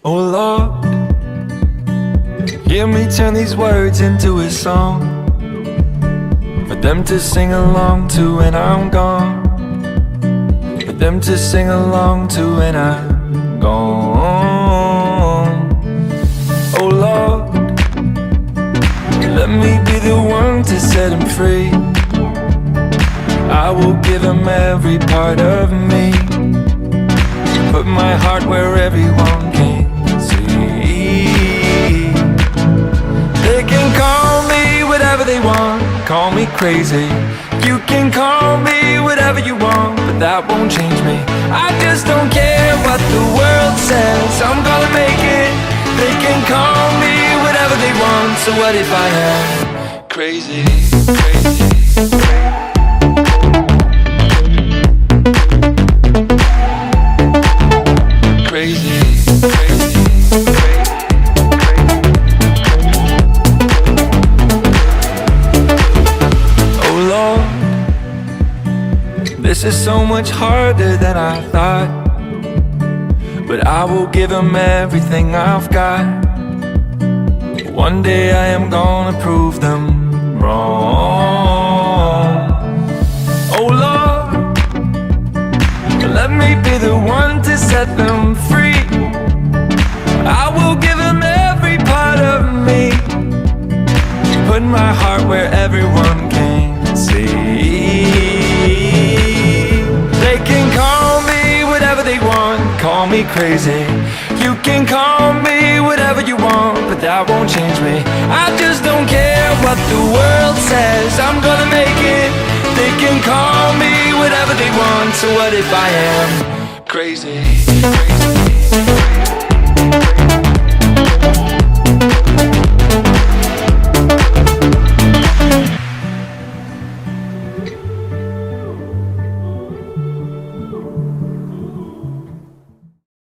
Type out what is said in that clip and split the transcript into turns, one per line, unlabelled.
Oh Lord, hear me turn these words into a song for them to sing along to when I'm gone, for them to sing along to when I'm gone. Oh Lord, let me be the one to set him free. I will give him every part of me, put my heart where everyone can see. They can call me whatever they want, call me crazy. You can call me whatever you want, but that won't change me. I just don't care what the world says, I'm gonna make it. They can call me whatever they want, so what if I am crazy, crazy? Crazy, crazy, oh Lord, this is so much harder than I thought, but I will give him everything I've got. One day I am gonna prove them wrong. Oh Lord, let me be the one to set them free. I will give them every part of me, put my heart where everyone can see. They can call me whatever they want, call me crazy. You can call me whatever you want, but that won't change me. I just don't care what the world says, I'm gonna make it. They can call me whatever they want, so what if I am crazy, crazy?